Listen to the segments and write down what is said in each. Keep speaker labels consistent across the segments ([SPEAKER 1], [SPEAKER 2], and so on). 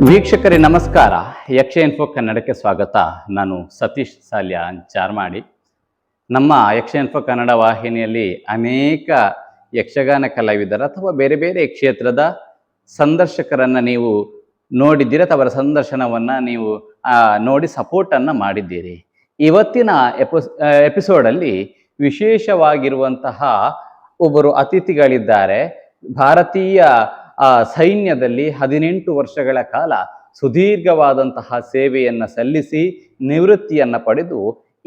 [SPEAKER 1] ವೀಕ್ಷಕರೇ ನಮಸ್ಕಾರ. ಯಕ್ಷ ಇನ್ಫೋ ಕನ್ನಡಕ್ಕೆ ಸ್ವಾಗತ. ನಾನು ಸತೀಶ್ ಸಾಲ್ಯ ಚಾರ್ಮಾಡಿ. ನಮ್ಮ ಯಕ್ಷ ಇನ್ಫೋ ಕನ್ನಡ ವಾಹಿನಿಯಲ್ಲಿ ಅನೇಕ ಯಕ್ಷಗಾನ ಕಲಾವಿದರ ಅಥವಾ ಬೇರೆ ಬೇರೆ ಕ್ಷೇತ್ರದ ಸಂದರ್ಶಕರನ್ನು ನೀವು ನೋಡಿದ್ದೀರಿ ಅಥವಾ ಅವರ ಸಂದರ್ಶನವನ್ನು ನೀವು ನೋಡಿ ಸಪೋರ್ಟನ್ನು ಮಾಡಿದ್ದೀರಿ. ಇವತ್ತಿನ ಎಪಿಸೋಡಲ್ಲಿ ವಿಶೇಷವಾಗಿರುವಂತಹ ಒಬ್ಬರು ಅತಿಥಿಗಳಿದ್ದಾರೆ. ಭಾರತೀಯ ಸೈನ್ಯದಲ್ಲಿ 18 ವರ್ಷಗಳ ಕಾಲ ಸುದೀರ್ಘವಾದಂತಹ ಸೇವೆಯನ್ನು ಸಲ್ಲಿಸಿ ನಿವೃತ್ತಿಯನ್ನು ಪಡೆದು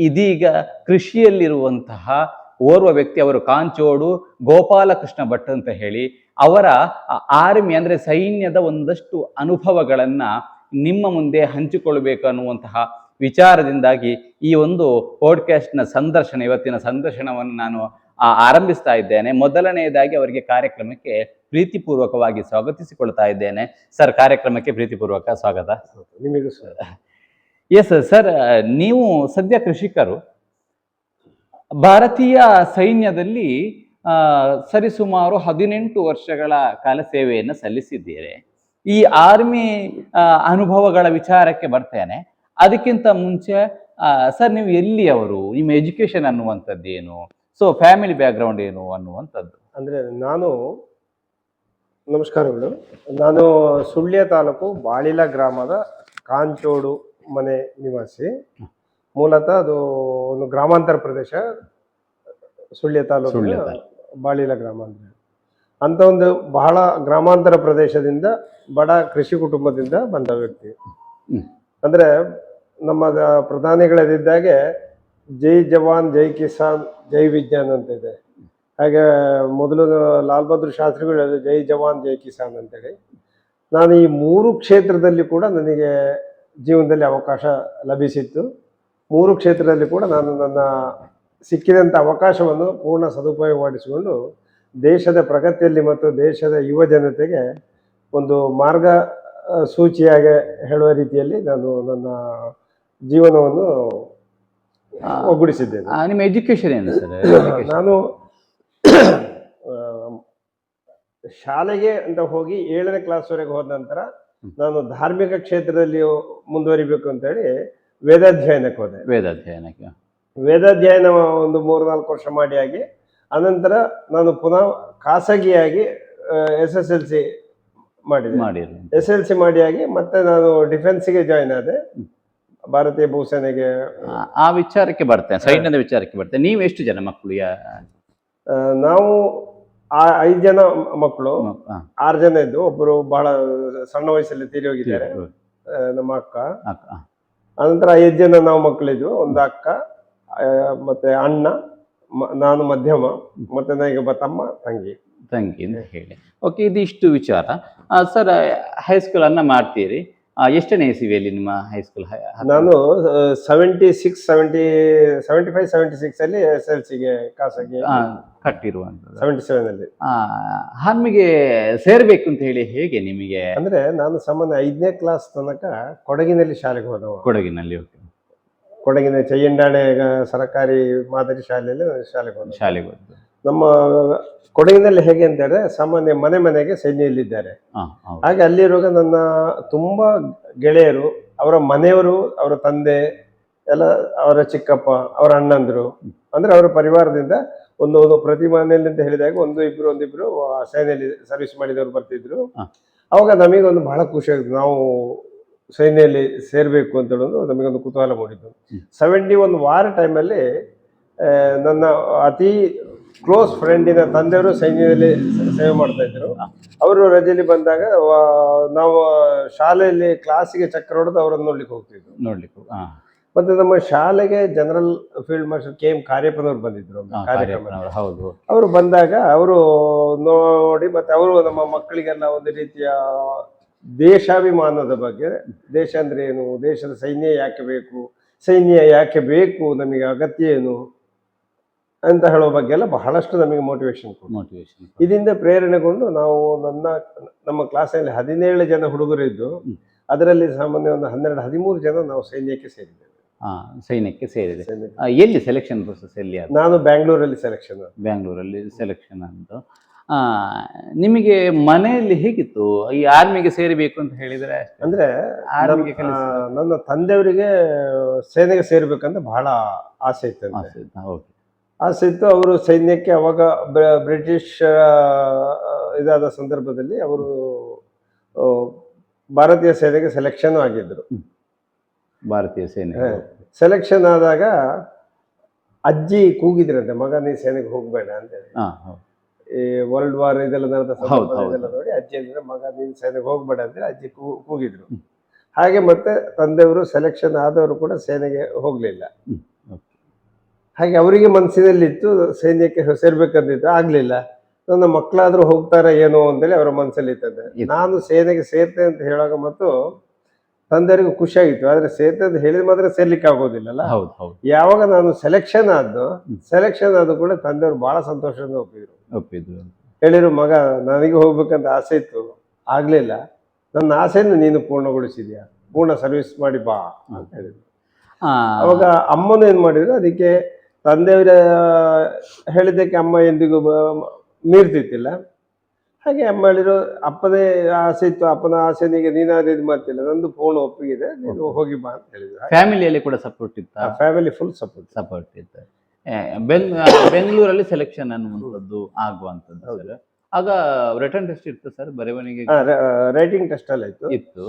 [SPEAKER 1] ಇದೀಗ ಕೃಷಿಯಲ್ಲಿರುವಂತಹ ಓರ್ವ ವ್ಯಕ್ತಿ. ಅವರು ಕಾಂಚೋಡು ಗೋಪಾಲಕೃಷ್ಣ ಭಟ್ ಅಂತ ಹೇಳಿ, ಅವರ ಆರ್ಮಿ ಅಂದರೆ ಸೈನ್ಯದ ಒಂದಷ್ಟು ಅನುಭವಗಳನ್ನು ನಿಮ್ಮ ಮುಂದೆ ಹಂಚಿಕೊಳ್ಬೇಕು ಅನ್ನುವಂತಹ ವಿಚಾರದಿಂದಾಗಿ ಈ ಒಂದು ಪಾಡ್ಕಾಸ್ಟ್ನ ಇವತ್ತಿನ ಸಂದರ್ಶನವನ್ನು ನಾನು ಆರಂಭಿಸ್ತಾ ಇದ್ದೇನೆ. ಮೊದಲನೆಯದಾಗಿ ಅವರಿಗೆ ಕಾರ್ಯಕ್ರಮಕ್ಕೆ ಪ್ರೀತಿಪೂರ್ವಕವಾಗಿ ಸ್ವಾಗತಿಸಿಕೊಳ್ತಾ ಇದ್ದೇನೆ. ಸರ್, ಕಾರ್ಯಕ್ರಮಕ್ಕೆ ಪ್ರೀತಿಪೂರ್ವಕ ಸ್ವಾಗತ.
[SPEAKER 2] ನಿಮಗೂ ಸರ್.
[SPEAKER 1] ಎಸ್ ಸರ್, ನೀವು ಸದ್ಯ ಕೃಷಿಕರು, ಭಾರತೀಯ ಸೈನ್ಯದಲ್ಲಿ ಸರಿಸುಮಾರು 18 ವರ್ಷಗಳ ಕಾಲ ಸೇವೆಯನ್ನು ಸಲ್ಲಿಸಿದ್ದೀರಿ. ಈ ಆರ್ಮಿ ಅನುಭವಗಳ ವಿಚಾರಕ್ಕೆ ಬರ್ತೇನೆ. ಅದಕ್ಕಿಂತ ಮುಂಚೆ ಸರ್, ನೀವು ಎಲ್ಲಿಯವರು, ನಿಮ್ಮ ಎಜುಕೇಶನ್ ಅನ್ನುವಂಥದ್ದು ಏನು, ಸೊ ಫ್ಯಾಮಿಲಿ ಬ್ಯಾಕ್ಗ್ರೌಂಡ್ ಏನು ಅನ್ನುವಂಥದ್ದು?
[SPEAKER 2] ಅಂದರೆ ನಮಸ್ಕಾರಗಳು. ನಾನು ಸುಳ್ಯ ತಾಲೂಕು ಬಾಳಿಲ ಗ್ರಾಮದ ಕಾಂಚೋಡು ಮನೆ ನಿವಾಸಿ. ಮೂಲತಃ ಅದು ಒಂದು ಗ್ರಾಮಾಂತರ ಪ್ರದೇಶ, ಸುಳ್ಯ ತಾಲೂಕು ಬಾಳಿಲ ಗ್ರಾಮ ಅಂದರೆ. ಅಂತ ಒಂದು ಬಹಳ ಗ್ರಾಮಾಂತರ ಪ್ರದೇಶದಿಂದ ಬಡ ಕೃಷಿ ಕುಟುಂಬದಿಂದ ಬಂದ ವ್ಯಕ್ತಿ. ಅಂದರೆ ನಮ್ಮ ಪ್ರಧಾನಿಗಳದಿದ್ದಾಗೆ ಜೈ ಜವಾನ್ ಜೈ ಕಿಸಾನ್ ಜೈ ವಿಜ್ಞಾನ್ ಅಂತ ಇದೆ. ಹಾಗೆ ಮೊದಲು ಲಾಲ್ ಬಹದ್ದೂರ್ ಶಾಸ್ತ್ರಿಗಳು ಹೇಳಿದ್ರು ಜೈ ಜವಾನ್ ಜೈ ಕಿಸಾನ್ ಅಂತೇಳಿ. ನಾನು ಈ 3 ಕ್ಷೇತ್ರದಲ್ಲಿ ಕೂಡ ನನಗೆ ಜೀವನದಲ್ಲಿ ಅವಕಾಶ ಲಭಿಸಿತ್ತು. 3 ಕ್ಷೇತ್ರದಲ್ಲಿ ಕೂಡ ನಾನು ನನ್ನ ಸಿಕ್ಕಿದಂಥ ಅವಕಾಶವನ್ನು ಪೂರ್ಣ ಸದುಪಯೋಗಪಡಿಸಿಕೊಂಡು ದೇಶದ ಪ್ರಗತಿಯಲ್ಲಿ ಮತ್ತು ದೇಶದ ಯುವ ಜನತೆಗೆ ಒಂದು ಮಾರ್ಗ ಸೂಚಿಯಾಗಿ ಹೇಳುವ ರೀತಿಯಲ್ಲಿ ನಾನು ನನ್ನ ಜೀವನವನ್ನು ಒಗ್ಗೂಡಿಸಿದ್ದೇನೆ.
[SPEAKER 1] ನಿಮ್ಮ ಎಜುಕೇಶನ್ ಏನು ಸರ್?
[SPEAKER 2] ನಾನು ಶಾಲೆಗೆ ಅಂತ ಹೋಗಿ 7ನೇ ಕ್ಲಾಸ್ವರೆಗೆ ಹೋದ ನಂತರ ನಾನು ಧಾರ್ಮಿಕ ಕ್ಷೇತ್ರದಲ್ಲಿ ಮುಂದುವರಿಬೇಕು ಅಂತೇಳಿ ವೇದಾಧ್ಯಯನಕ್ಕೆ ಹೋದೆ. ವೇದಾಧ್ಯಯನ ಒಂದು 3-4 ವರ್ಷ ಮಾಡಿ ಆಗಿ ಅನಂತರ ನಾನು ಪುನಃ ಖಾಸಗಿಯಾಗಿ SSLC ಮಾಡಿದೆ. SSLC ಮಾಡಿ ಆಗಿ ಮತ್ತೆ ನಾನು ಡಿಫೆನ್ಸ್ಗೆ ಜಾಯ್ನ್ ಆದೆ, ಭಾರತೀಯ ಭೂಸೇನೆಗೆ.
[SPEAKER 1] ಆ ವಿಚಾರಕ್ಕೆ ಬರ್ತೇನೆ, ಸೈನ್ಯದ ವಿಚಾರಕ್ಕೆ ಬರ್ತೇನೆ. ನೀವು ಎಷ್ಟು ಜನ ಮಕ್ಕಳು?
[SPEAKER 2] ನಾವು 5 ಜನ ಮಕ್ಕಳು. 6 ಜನ ಇದ್ದು, ಒಬ್ಬರು ಬಹಳ ಸಣ್ಣ ವಯಸ್ಸಲ್ಲಿ ತೀರಿ ಹೋಗಿದ್ದಾರೆ, ನಮ್ಮ ಅಕ್ಕ. ಅನಂತರ 5 ಜನ ನಾವು ಮಕ್ಕಳಿದ್ವು. ಒಂದು ಅಕ್ಕ, ಮತ್ತೆ ಅಣ್ಣ, ನಾನು ಮಧ್ಯಮ, ಮತ್ತೆ ನನಗೆ ಒಬ್ಬ ತಂಗಿ
[SPEAKER 1] ಅಂತ ಹೇಳಿ. ಓಕೆ, ಇದಿಷ್ಟು ವಿಚಾರ. ಸರ್, ಹೈಸ್ಕೂಲ್ ಅನ್ನ ಮಾಡ್ತೀರಿ. ಎಷ್ಟನೇ ಇಸವಿಯಲ್ಲಿ ನಿಮ್ಮ ಹೈಸ್ಕೂಲ್?
[SPEAKER 2] ನಾನು 75-76 ಅಲ್ಲಿ SSLCಗೆ ಖಾಸಗಿ
[SPEAKER 1] ಕಟ್ಟಿರುವಂಥದ್ದು.
[SPEAKER 2] 77 ಅಲ್ಲಿ
[SPEAKER 1] ಆರ್ಮಿಗೆ ಸೇರ್ಬೇಕು ಅಂತ ಹೇಳಿ ಹೇಗೆ ನಿಮಗೆ?
[SPEAKER 2] ಅಂದ್ರೆ ನಾನು ಸಾಮಾನ್ಯ 5ನೇ ಕ್ಲಾಸ್ ತನಕ ಕೊಡಗಿನಲ್ಲಿ ಶಾಲೆಗೆ ಹೋದವ. ಕೊಡಗಿನ ಚಯ್ಯಂಡಾಣೆ ಸರ್ಕಾರಿ ಮಾದರಿ ಶಾಲೆಯಲ್ಲಿ ಶಾಲೆಗೆ ಹೋದ. ನಮ್ಮ ಕೊಡಗಿನಲ್ಲಿ ಹೇಗೆ ಅಂತ ಹೇಳಿದ್ರೆ ಸಾಮಾನ್ಯ ಮನೆಗೆ ಸೈನ್ಯದಲ್ಲಿದ್ದಾರೆ. ಹಾಗೆ ಅಲ್ಲಿರುವಾಗ ನನ್ನ ತುಂಬಾ ಗೆಳೆಯರು, ಅವರ ಮನೆಯವರು, ಅವರ ತಂದೆ ಎಲ್ಲ, ಅವರ ಚಿಕ್ಕಪ್ಪ, ಅವರ ಅಣ್ಣಂದ್ರು, ಅಂದ್ರೆ ಅವರ ಪರಿವಾರದಿಂದ ಒಂದು ಪ್ರತಿ ಮನೆಯಲ್ಲಿ ಅಂತ ಹೇಳಿದಾಗ ಒಂದಿಬ್ರು ಸೈನ್ಯದಲ್ಲಿ ಸರ್ವಿಸ್ ಮಾಡಿದವರು ಬರ್ತಿದ್ರು. ಅವಾಗ ನಮಗೊಂದು ಬಹಳ ಖುಷಿ ಆಗುತ್ತೆ, ನಾವು ಸೈನ್ಯದಲ್ಲಿ ಸೇರ್ಬೇಕು ಅಂತ ಹೇಳೋದು ನಮಗೊಂದು ಕುತೂಹಲ ಮೂಡಿದ್ದು. 71 ವಾರ ಟೈಮಲ್ಲಿ ನನ್ನ ಅತಿ ಕ್ಲೋಸ್ ಫ್ರೆಂಡಿನ ತಂದೆಯವರು ಸೈನ್ಯದಲ್ಲಿ ಸೇವೆ ಮಾಡ್ತಾ ಇದ್ರು. ಅವರು ರಜೆಯಲ್ಲಿ ಬಂದಾಗ ನಾವು ಶಾಲೆಯಲ್ಲಿ ಕ್ಲಾಸಿಗೆ ಚಕ್ಕರ್ ಹೊಡೆದು ಅವರನ್ನು ನೋಡ್ಲಿಕ್ಕೆ ಹೋಗ್ತಿದ್ವು. ಮತ್ತೆ ನಮ್ಮ ಶಾಲೆಗೆ ಜನರಲ್ ಫೀಲ್ಡ್ ಮಾರ್ಷಲ್ KM ಕಾರ್ಯಪ್ಪನವ್ರು ಬಂದಿದ್ರು ಕಾರ್ಯಕ್ರಮ. ಅವರು ಬಂದಾಗ ಅವರು ನೋಡಿ ಮತ್ತೆ ಅವರು ನಮ್ಮ ಮಕ್ಕಳಿಗೆಲ್ಲ ಒಂದು ರೀತಿಯ ದೇಶಾಭಿಮಾನದ ಬಗ್ಗೆ, ದೇಶ ಅಂದ್ರೆ ಏನು, ದೇಶದ ಸೈನ್ಯ ಯಾಕೆ ಬೇಕು, ನಮಗೆ ಅಗತ್ಯ ಏನು ಅಂತ ಹೇಳೋ ಬಗ್ಗೆ ಎಲ್ಲ ಬಹಳಷ್ಟು ನಮಗೆ ಮೋಟಿವೇಶನ್. ಇದರಿಂದ ಪ್ರೇರಣೆಗೊಂಡು ನಾವು ನಮ್ಮ ಕ್ಲಾಸಲ್ಲಿ 17 ಜನ ಹುಡುಗರು ಇದ್ದು, ಅದರಲ್ಲಿ ಸಾಮಾನ್ಯ ಒಂದು 12-13 ಜನ ನಾವು ಸೈನ್ಯಕ್ಕೆ ಸೇರಿದ್ದೇವೆ.
[SPEAKER 1] ಎಲ್ಲಿ ಸೆಲೆಕ್ಷನ್ ಪ್ರೊಸೆಸ್ ಎಲ್ಲಿ?
[SPEAKER 2] ನಾನು ಬ್ಯಾಂಗ್ಳೂರಲ್ಲಿ ಸೆಲೆಕ್ಷನ್
[SPEAKER 1] ಅಂತ. ಆ, ನಿಮಗೆ ಮನೆಯಲ್ಲಿ ಹೇಗಿತ್ತು ಈ ಆರ್ಮಿಗೆ ಸೇರಬೇಕು ಅಂತ ಹೇಳಿದ್ರೆ?
[SPEAKER 2] ಅಂದ್ರೆ
[SPEAKER 1] ಆರ್ಮಿಗೆ
[SPEAKER 2] ನನ್ನ ತಂದೆಯವರಿಗೆ ಸೇನೆಗೆ ಸೇರ್ಬೇಕಂತ ಬಹಳ ಆಸೆ ಇತ್ತಂತೆ. ಆಸೆ ಇತ್ತು. ಅವರು ಸೈನ್ಯಕ್ಕೆ ಅವಾಗ ಬ್ರಿಟಿಷ್ ಇದಾದ ಸಂದರ್ಭದಲ್ಲಿ ಅವರು ಭಾರತೀಯ ಸೇನೆಗೆ ಸೆಲೆಕ್ಷನ್ ಆಗಿದ್ರು.
[SPEAKER 1] ಭಾರತೀಯ ಸೇನೆ
[SPEAKER 2] ಸೆಲೆಕ್ಷನ್ ಆದಾಗ ಅಜ್ಜಿ ಕೂಗಿದ್ರಂತೆ, ಮಗ ನೀ ಸೇನೆಗೆ ಹೋಗ್ಬೇಡ ಅಂತ ಹೇಳಿ. ಈ ವರ್ಲ್ಡ್ ವಾರ್ ಇದೆಲ್ಲ ನಡೆದ ಸಂದರ್ಭದಲ್ಲೆಲ್ಲ ನೋಡಿ ಅಜ್ಜಿ ಅಂದ್ರೆ, ಮಗ ನೀನ್ ಸೇನೆಗೆ ಹೋಗ್ಬೇಡ ಅಂತೇಳಿ ಅಜ್ಜಿ ಕೂಗಿದ್ರು. ಹಾಗೆ ಮತ್ತೆ ತಂದೆಯವರು ಸೆಲೆಕ್ಷನ್ ಆದವರು ಕೂಡ ಸೇನೆಗೆ ಹೋಗ್ಲಿಲ್ಲ. ಹಾಗೆ ಅವರಿಗೆ ಮನಸ್ಸಿನಲ್ಲಿತ್ತು ಸೈನ್ಯಕ್ಕೆ ಸೇರ್ಬೇಕಂತಿತ್ತು, ಆಗ್ಲಿಲ್ಲ. ನನ್ನ ಮಕ್ಕಳಾದ್ರೂ ಹೋಗ್ತಾರ ಏನೋ ಅಂತೇಳಿ ಅವರ ಮನಸ್ಸಲ್ಲಿ ಇರ್ತದೆ. ನಾನು ಸೇನೆಗೆ ಸೇರ್ತೇನೆ ಅಂತ ಹೇಳುವಾಗ ಮತ್ತು ತಂದೆಯವರಿಗೂ ಖುಷಿ ಆಗಿತ್ತು. ಆದ್ರೆ ಸೇರ್ತೇನೆ ಅಂತ ಹೇಳಿದ ಮಾತ್ರ ಸೇರ್ಲಿಕ್ಕೆ ಆಗೋದಿಲ್ಲಲ್ಲ. ಯಾವಾಗ ನಾನು ಸೆಲೆಕ್ಷನ್ ಆದ ಕೂಡ ತಂದೆಯವರು ಬಹಳ ಸಂತೋಷದಿಂದ ಒಪ್ಪಿದ್ರು. ಹೇಳಿದ್ರು, ಮಗ ನನಗೆ ಹೋಗ್ಬೇಕಂತ ಆಸೆ ಇತ್ತು, ಆಗ್ಲಿಲ್ಲ, ನನ್ನ ಆಸೆಯನ್ನು ನೀನು ಪೂರ್ಣಗೊಳಿಸಿದ್ಯಾ, ಪೂರ್ಣ ಸರ್ವಿಸ್ ಮಾಡಿ ಬಾ ಅಂತ ಹೇಳಿದ್ರು. ಅವಾಗ ಅಮ್ಮನು ಏನ್ ಮಾಡಿದ್ರು, ಅದಕ್ಕೆ ತಂದೆಯವರ ಹೇಳಿದ್ದಕ್ಕೆ ಅಮ್ಮ ಎಂದಿಗೂ ಮೀರ್ತಿತ್ತಿಲ್ಲ. ಹಾಗೆ ಅಮ್ಮ ಹೇಳಿದ್ರು, ಅಪ್ಪನೇ ಆಸೆ ಇತ್ತು, ಅಪ್ಪನ ಆಸೆನಿಗೆ ನೀನಾದ್ರೆ ಇದು ಮಾಡ್ತಿಲ್ಲ, ನಂದು ಪೂರ್ಣ ಒಪ್ಪಿಗಿದೆ, ನೀನು ಹೋಗಿ ಬಾ ಅಂತ ಹೇಳಿದ್ರು.
[SPEAKER 1] ಫ್ಯಾಮಿಲಿಯಲ್ಲಿ ಕೂಡ ಸಪೋರ್ಟ್ ಇತ್ತು?
[SPEAKER 2] ಫ್ಯಾಮಿಲಿ ಫುಲ್ ಸಪೋರ್ಟ್
[SPEAKER 1] ಇತ್ತು. ಬೆಂಗಳೂರಲ್ಲಿ ಸೆಲೆಕ್ಷನ್ ಅನ್ನುವಂಥದ್ದು ಆಗುವಂಥದ್ದು ಸರ್, ಆಗ ರಿಟರ್ನ್ ಟೆಸ್ಟ್ ಇತ್ತು ಸರ್? ಬರೆವಣಿಗೆ
[SPEAKER 2] ರೈಟಿಂಗ್ ಟೆಸ್ಟ್ ಎಲ್ಲ
[SPEAKER 1] ಇತ್ತು.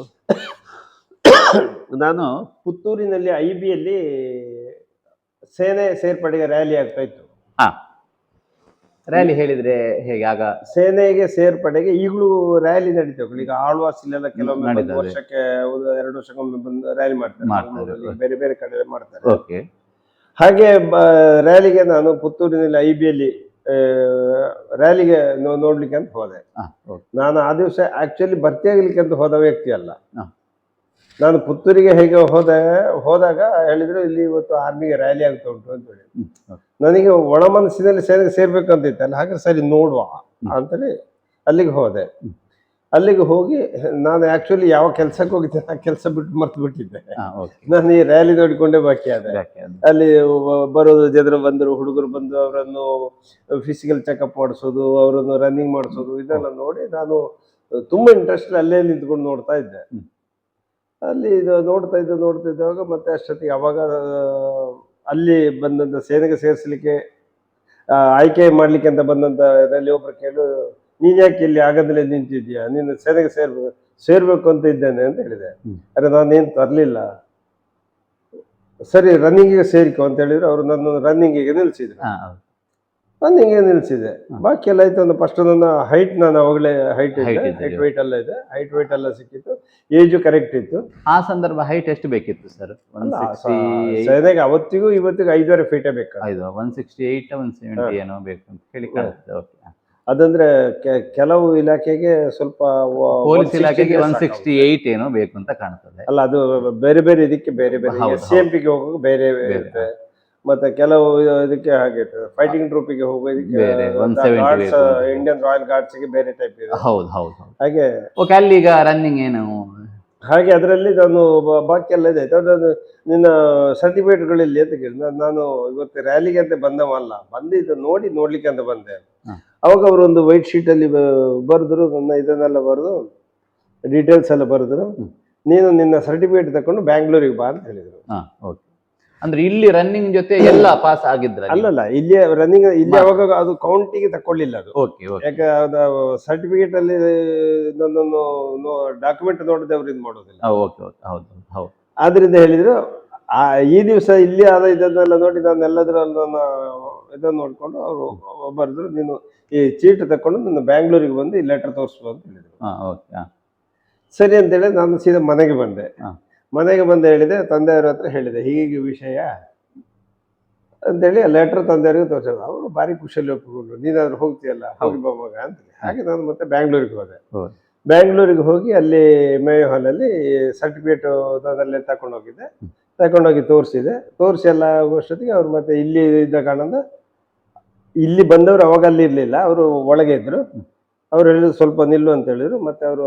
[SPEAKER 2] ನಾನು ಪುತ್ತೂರಿನಲ್ಲಿ IBಯಲ್ಲಿ ಸೇನೆ ಸೇರ್ಪಡೆಗೆ ರ್ಯಾಲಿ ಆಗ್ತಾ ಇತ್ತು.
[SPEAKER 1] ರ್ಯಾಲಿ ಹೇಳಿದ್ರೆ ಹೇಗೆ? ಆಗ
[SPEAKER 2] ಸೇನೆಗೆ ಸೇರ್ಪಡೆಗೆ ಈಗಲೂ ರ್ಯಾಲಿ ನಡೀತವೆ. ಈಗ ಆಳ್ವಾಸಿಲೆಲ್ಲ ಕೆಲವೊಮ್ಮೆ ವರ್ಷಕ್ಕೆ 2 ವರ್ಷಕ್ಕೊಮ್ಮೆ ಬಂದು ರ್ಯಾಲಿ ಮಾಡ್ತಾರೆ, ಬೇರೆ ಬೇರೆ ಕಡೆ ಮಾಡ್ತಾರೆ. ಹಾಗೆ ರ್ಯಾಲಿಗೆ ನಾನು ಪುತ್ತೂರಿನಲ್ಲಿ IBಯಲ್ಲಿ ರ್ಯಾಲಿಗೆ ನೋಡ್ಲಿಕ್ಕೆ ಅಂತ ಹೋದೆ. ನಾನು ಆ ದಿವಸ ಆಕ್ಚುಲಿ ಭರ್ತಿಯಾಗ್ಲಿಕ್ಕೆ ಅಂತ ಹೋದ ವ್ಯಕ್ತಿ ಅಲ್ಲ. ನಾನು ಪುತ್ತೂರಿಗೆ ಹೇಗೆ ಹೋದಾಗ ಹೇಳಿದ್ರು, ಇಲ್ಲಿ ಇವತ್ತು ಆರ್ಮಿಗೆ ರ್ಯಾಲಿ ಆಗ್ತಾ ಉಂಟು ಅಂತ ಹೇಳಿ. ನನಗೆ ಒಳ ಮನಸ್ಸಿನಲ್ಲಿ ಸೇನೆಗೆ ಸೇರ್ಬೇಕಂತ ಇತ್ತಲ್ಲ, ಹಾಗೆ ಸರಿ ನೋಡುವ ಅಂತೇಳಿ ಅಲ್ಲಿಗೆ ಹೋದೆ. ಅಲ್ಲಿಗೆ ಹೋಗಿ ನಾನು ಆಕ್ಚುಲಿ ಯಾವ ಕೆಲ್ಸಕ್ಕೆ ಹೋಗಿದ್ದೆ ಆ ಕೆಲಸ ಬಿಟ್ಟು ಮರ್ತು ಬಿಟ್ಟಿದ್ದೆ. ನಾನು ಈ ರ್ಯಾಲಿ ನೋಡಿಕೊಂಡೇ ಬಾಕಿ ಆದೆ. ಅಲ್ಲಿ ಬರೋದು ಜನರು ಬಂದರು, ಹುಡುಗರು ಬಂದು ಅವರನ್ನು ಫಿಸಿಕಲ್ ಚೆಕಪ್ ಮಾಡಿಸೋದು, ಅವರನ್ನು ರನ್ನಿಂಗ್ ಮಾಡಿಸೋದು, ಇದೆಲ್ಲ ನೋಡಿ ನಾನು ತುಂಬಾ ಇಂಟ್ರೆಸ್ಟ್ ಅಲ್ಲೇ ನಿಂತ್ಕೊಂಡು ನೋಡ್ತಾ ಇದ್ದೆ. ಅಲ್ಲಿ ಇದು ನೋಡ್ತಾ ಇದ್ದಾಗ ಮತ್ತೆ ಅಷ್ಟೊತ್ತಿಗೆ ಅವಾಗ ಅಲ್ಲಿ ಬಂದಂತ ಸೇನೆಗೆ ಸೇರಿಸಲಿಕ್ಕೆ ಆಯ್ಕೆ ಮಾಡ್ಲಿಕ್ಕೆ ಅಂತ ಬಂದಂತ ಇದರಲ್ಲಿ ಒಬ್ರು ಕೇಳು, ನೀನ್ ಯಾಕೆ ಇಲ್ಲಿ ಆಗದಲ್ಲೇ ನಿಂತಿದ್ಯಾ, ನೀನು ಸೇನೆಗೆ ಸೇರ್ಬೇಕು ಅಂತ ಇದ್ದೇನೆ ಅಂತ ಹೇಳಿದೆ. ಅರೆ ನಾನೇನ್ ತರ್ಲಿಲ್ಲ, ಸರಿ ರನ್ನಿಂಗಿಗೆ ಸೇರಿಕೊ ಅಂತ ಹೇಳಿದ್ರು. ಅವರು ನನ್ನ ರನ್ನಿಂಗಿಗೆ ನಿಲ್ಸಿದ್ರು. ನಿಲ್ಸಿದೆ. ಬಾಕಿ ಎಲ್ಲ ಆಯ್ತು. ಒಂದು ಫಸ್ಟ್ ನನ್ನ ಹೈಟ್, ನಾನು ಅವಾಗಲೇ ಹೈಟ್ weight ಎಲ್ಲ ಇದೆ, ಹೈಟ್ ಎಲ್ಲ ಸಿಕ್ಕಿತ್ತು, ಏಜು ಕರೆಕ್ಟ್ ಇತ್ತು.
[SPEAKER 1] ಆ ಸಂದರ್ಭ ಹೈಟ್ ಎಷ್ಟು ಬೇಕಿತ್ತು ಸರ್?
[SPEAKER 2] ಸೇನೆಗೆ ಅವತ್ತಿಗೂ ಇವತ್ತಿಗೂ 5.5 ಫೀಟೇ ಬೇಕು.
[SPEAKER 1] 168 170 ಏನೋ ಬೇಕು ಅಂತ ಹೇಳಿ ಕಾಣುತ್ತೆ.
[SPEAKER 2] ಅದಂದ್ರೆ ಕೆಲವು ಇಲಾಖೆಗೆ ಸ್ವಲ್ಪ,
[SPEAKER 1] ಪೊಲೀಸ್ ಇಲಾಖೆಗೆ 168 ಏನೋ ಬೇಕು ಅಂತ ಕಾಣ್ತದೆ.
[SPEAKER 2] ಅಲ್ಲ, ಅದು ಬೇರೆ ಬೇರೆ ಇದಕ್ಕೆ ಬೇರೆ ಬೇರೆ, CMPಗೆ ಹೋಗುವಾಗ ಬೇರೆ ಇರುತ್ತೆ, ಮತ್ತೆ ಕೆಲವು ಇದಕ್ಕೆ ಹಾಗೆ ಫೈಟಿಂಗ್ ಟ್ರೂಪಿಗೆ ಹೋಗೋದಕ್ಕೆ ಇಂಡಿಯನ್ ರಾಯಲ್ ಗಾರ್ಡ್ಸ್ ಗೆ ಬೇರೆ ಟೈಪ್ ಇದೆ. ಹಾಗೆ
[SPEAKER 1] ಅಲ್ಲಿ ಈಗ ರನ್ನಿಂಗ್ ಏನು
[SPEAKER 2] ಹಾಗೆ ಅದರಲ್ಲಿ ನಾನು ಬಾಕಿ ಎಲ್ಲ ಇದೆ. ನಿನ್ನ ಸರ್ಟಿಫಿಕೇಟ್ಗಳಲ್ಲಿ ಅಂತ ಕೇಳಿ ನಾನು ಇವತ್ತು ರ್ಯಾಲಿಗೆ ಅಂತ ಬಂದವಲ್ಲ, ಬಂದಿದ್ದು ನೋಡ್ಲಿಕ್ಕೆ ಅಂತ ಬಂದೆ. ಅವಾಗ ಅವರು ಒಂದು ವೈಟ್ ಶೀಟ್ ಅಲ್ಲಿ ಬರೆದ್ರು, ನನ್ನ ಇದನ್ನೆಲ್ಲ ಬರೆದು ಡೀಟೇಲ್ಸ್ ಎಲ್ಲ ಬರೆದ್ರು. ನೀನು ನಿನ್ನ ಸರ್ಟಿಫಿಕೇಟ್ ತಕೊಂಡು ಬ್ಯಾಂಗ್ಳೂರಿಗೆ ಬಾ ಅಂತ ಹೇಳಿದ್ರು.
[SPEAKER 1] ಅಂದ್ರೆ ಇಲ್ಲಿ ರನ್ನಿಂಗ್ ಜೊತೆ ಎಲ್ಲ ಪಾಸ್ ಆಗಿದ್ರ?
[SPEAKER 2] ಅಲ್ಲಲ್ಲ, ಇಲ್ಲಿ ರನ್ನಿಂಗ್ ಇಲ್ಲಿ ಅವಾಗ ಅದು ಕೌಂಟಿಗೆ ತಕೊಳ್ಳಿಲ್ಲ ಅದು. ಯಾಕೆ ಸರ್ಟಿಫಿಕೇಟ್ ಅಲ್ಲಿ ನನ್ನನ್ನು ಡಾಕ್ಯುಮೆಂಟ್ ನೋಡದೆ ಅವ್ರು ಇದು ಮಾಡೋದಿಲ್ಲ. ಆದ್ರಿಂದ ಹೇಳಿದ್ರು, ಈ ದಿವಸ ಇಲ್ಲಿ ಆದ ಇದನ್ನೆಲ್ಲ ನೋಡಿ ನಾನು ಎಲ್ಲದರಲ್ಲಿ ನನ್ನ ಇದನ್ನು ನೋಡ್ಕೊಂಡು ಅವರು ಬರೆದ್ರು, ನೀನು ಈ ಚೀಟ್ ತಕೊಂಡು ನನ್ನ ಬ್ಯಾಂಗ್ಳೂರಿಗೆ ಬಂದು ಈ ಲೆಟರ್ ತೋರಿಸುವ ಅಂತ ಹೇಳಿದ್ರು. ಸರಿ ಅಂತೇಳಿ ನಾನು ಸೀದಾ ಮನೆಗೆ ಬಂದೆ. ಹೇಳಿದೆ, ತಂದೆಯವ್ರ ಹತ್ರ ಹೇಳಿದೆ ಹೀಗೆ ವಿಷಯ ಅಂತೇಳಿ ಲೆಟರ್ ತಂದೆಯವ್ರಿಗೆ ತೋರಿಸಿದ್ರು. ಅವರು ಭಾರಿ ಖುಷಿಯಲ್ಲಿ ಒಪ್ಪಿಕೊಂಡ್ರು, ನೀನಾದ್ರೂ ಹೋಗ್ತೀಯಲ್ಲ, ಹೋಗಿ ಬಾ ಮಗ ಅಂತೇಳಿ. ಹಾಗೆ ನಾನು ಮತ್ತೆ ಬ್ಯಾಂಗ್ಳೂರಿಗೆ ಹೋದೆ. ಬ್ಯಾಂಗ್ಳೂರಿಗೆ ಹೋಗಿ ಅಲ್ಲಿ ಮೇಯೋ ಹಾಲಲ್ಲಿ ಸರ್ಟಿಫಿಕೇಟ್ ಅದಲ್ಲೇ ತಗೊಂಡೋಗಿ ತೋರಿಸಿ ಎಲ್ಲ ಆಗೋಷ್ಟೊತ್ತಿಗೆ ಅವ್ರು ಮತ್ತೆ ಇಲ್ಲಿ ಇದ್ದ ಕಾರಣದಿಂದ ಇಲ್ಲಿ ಬಂದವರು ಅವಾಗ ಅಲ್ಲಿ ಇರ್ಲಿಲ್ಲ, ಅವರು ಒಳಗೆ ಇದ್ರು. ಅವ್ರು ಹೇಳಿದ್ರು ಸ್ವಲ್ಪ ನಿಲ್ಲು ಅಂತ ಹೇಳಿದ್ರು. ಮತ್ತೆ ಅವರು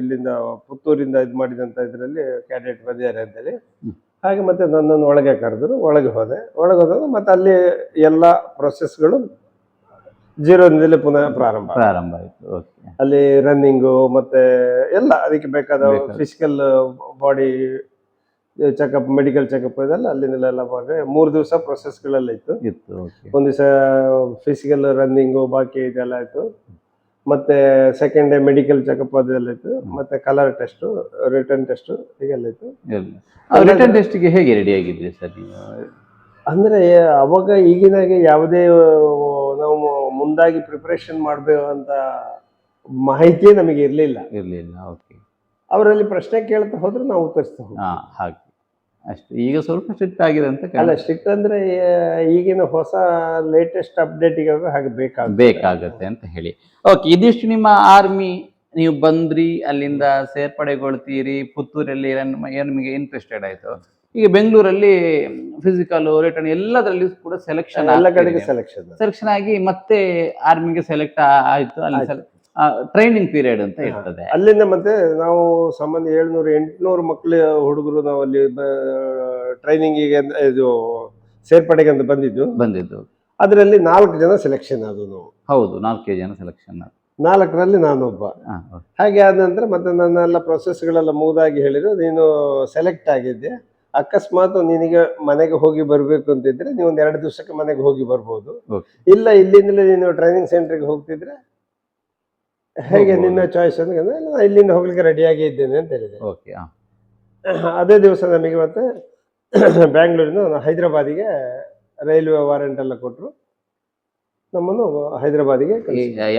[SPEAKER 2] ಇಲ್ಲಿಂದ ಪುತ್ತೂರಿಂದ ಇದು ಮಾಡಿದಂತ ಇದರಲ್ಲಿ ಕ್ಯಾಂಡಿಡೇಟ್ ಬಂದಿದ್ದಾರೆ ಅಂತೇಳಿ ಹಾಗೆ ಮತ್ತೆ ನನ್ನನ್ನು ಒಳಗೆ ಕರೆದ್ರು. ಒಳಗೆ ಹೋದಾಗ ಮತ್ತೆ ಅಲ್ಲಿ ಎಲ್ಲ ಪ್ರೊಸೆಸ್ಗಳು 0 ಪುನಃ ಪ್ರಾರಂಭ
[SPEAKER 1] ಆಯ್ತು. ಓಕೆ.
[SPEAKER 2] ಅಲ್ಲಿ ರನ್ನಿಂಗು ಮತ್ತೆ ಎಲ್ಲ ಅದಕ್ಕೆ ಬೇಕಾದ physical body checkup, medical checkup ಇದೆಲ್ಲ ಅಲ್ಲಿಂದೆಲ್ಲ ಮಾಡಿ 3 ದಿವಸ ಪ್ರೊಸೆಸ್ಗಳೆಲ್ಲ ಇತ್ತು. ಒಂದು ದಿವಸ ಫಿಸಿಕಲ್ ರನ್ನಿಂಗು ಬಾಕಿ ಇದೆಲ್ಲ ಆಯ್ತು, ಮತ್ತೆ ಸೆಕೆಂಡ್ ಡೇ ಮೆಡಿಕಲ್ ಚೆಕಪ್ ಅದೆಲ್ಲ ಇತ್ತು, ಮತ್ತೆ ಕಲರ್ ಟೆಸ್ಟ್, ರಿಟರ್ನ್ ಟೆಸ್ಟ್ ಹೀಗೆಲ್ಲ ಇತ್ತು.
[SPEAKER 1] ರಿಟರ್ನ್ ಟೆಸ್ಟ್ಗೆ ಹೇಗೆ ರೆಡಿ ಆಗಿದ್ರಿ ಸರ್?
[SPEAKER 2] ಅಂದ್ರೆ ಅವಾಗ ಈಗಿನಾಗೆ ಯಾವುದೇ ನಾವು ಮುಂದಾಗಿ ಪ್ರಿಪರೇಷನ್ ಮಾಡಬೇಕು ಅಂತ ಮಾಹಿತಿ ನಮಗೆ ಇರಲಿಲ್ಲ.
[SPEAKER 1] ಓಕೆ.
[SPEAKER 2] ಅವರಲ್ಲಿ ಪ್ರಶ್ನೆ ಕೇಳ್ತಾ ಹೋದ್ರೆ ನಾವು ಉತ್ತರಿಸ್ತಾ ಹೋಗ್ತೀವಿ.
[SPEAKER 1] ಹಾಗೆ ಅಷ್ಟು. ಈಗ ಸ್ವಲ್ಪ ಸ್ಟ್ರಿಕ್ಟ್ ಆಗಿದೆ ಅಂತ.
[SPEAKER 2] ಅಲ್ಲ, ಸ್ಟ್ರಿಕ್ಟ್ ಅಂದ್ರೆ ಈಗಿನ ಹೊಸ ಲೇಟೆಸ್ಟ್ ಅಪ್ಡೇಟಿಗೆ ಹಾಗೆ
[SPEAKER 1] ಬೇಕಾಗತ್ತೆ ಅಂತ ಹೇಳಿ. ಓಕೆ, ಇದಿಷ್ಟು ನಿಮ್ಮ ಆರ್ಮಿ. ನೀವು ಬಂದ್ರಿ, ಅಲ್ಲಿಂದ ಸೇರ್ಪಡೆಗೊಳ್ತೀರಿ, ಪುತ್ತೂರಲ್ಲಿ ನಿಮಗೆ ಇಂಟ್ರೆಸ್ಟೆಡ್ ಆಯ್ತು. ಈಗ ಬೆಂಗಳೂರಲ್ಲಿ ಫಿಸಿಕಲ್, ರಿಟರ್ನ್ ಎಲ್ಲದರಲ್ಲಿ ಕೂಡ ಸೆಲೆಕ್ಷನ್ ಆಗಿ ಮತ್ತೆ ಆರ್ಮಿಗೆ ಸೆಲೆಕ್ಟ್ ಆಯ್ತು. ಅಲ್ಲಿ ಟ್ರೈನಿಂಗ್ ಪೀರಿಯಡ್ ಅಂತ ಇರ್ತದೆ.
[SPEAKER 2] ಅಲ್ಲಿಂದ ಮತ್ತೆ ನಾವು ಸಾಮಾನ್ಯ 700-800 ಮಕ್ಕಳು ಹುಡುಗರು ನಾವು ಅಲ್ಲಿ ಟ್ರೈನಿಂಗಿಗೆ ಇದು ಸೇರ್ಪಡೆಗೆ ಅಂತ ಬಂದಿದ್ದು. ಅದರಲ್ಲಿ 4 ಜನ ಸೆಲೆಕ್ಷನ್ ಆದವು.
[SPEAKER 1] ಹೌದು, 4 ಜನ ಸೆಲೆಕ್ಷನ್.
[SPEAKER 2] 4ರಲ್ಲಿ ನಾನೊಬ್ಬ. ಹಾಗೆ ಆದ ನಂತರ ಮತ್ತೆ ನನ್ನೆಲ್ಲ ಪ್ರೊಸೆಸ್ಗಳೆಲ್ಲ ಮುಗಿದಾಗಿ ಹೇಳಿದ್ರು, ನೀನು ಸೆಲೆಕ್ಟ್ ಆಗಿದ್ದೆ, ಅಕಸ್ಮಾತ್ ನಿನಗೆ ಮನೆಗೆ ಹೋಗಿ ಬರ್ಬೇಕು ಅಂತಿದ್ರೆ ನೀವು 1-2 ದಿವಸಕ್ಕೆ ಮನೆಗೆ ಹೋಗಿ ಬರ್ಬೋದು. ಇಲ್ಲ, ಇಲ್ಲಿಂದಲೇ ನೀನು ಟ್ರೈನಿಂಗ್ ಸೆಂಟರ್ಗೆ ಹೋಗ್ತಿದ್ರೆ ಹೇಗೆ ನಿನ್ನ ಚಾಯ್ಸ್ ಅಂದ್ರೆ ಇಲ್ಲಿಂದ ಹೋಗ್ಲಿಕ್ಕೆ ರೆಡಿಯಾಗಿ ಇದ್ದೇನೆ ಅಂತ ಹೇಳಿದೆ. ಅದೇ ದಿವಸ ನಮಗೆ ಮತ್ತೆ ಬ್ಯಾಂಗ್ಳೂರಿನ ಹೈದರಾಬಾದಿಗೆ ರೈಲ್ವೆ ವಾರೆಂಟ್ ಎಲ್ಲ ಕೊಟ್ಟರು. ನಮ್ಮನ್ನು ಹೈದರಾಬಾದಿಗೆ.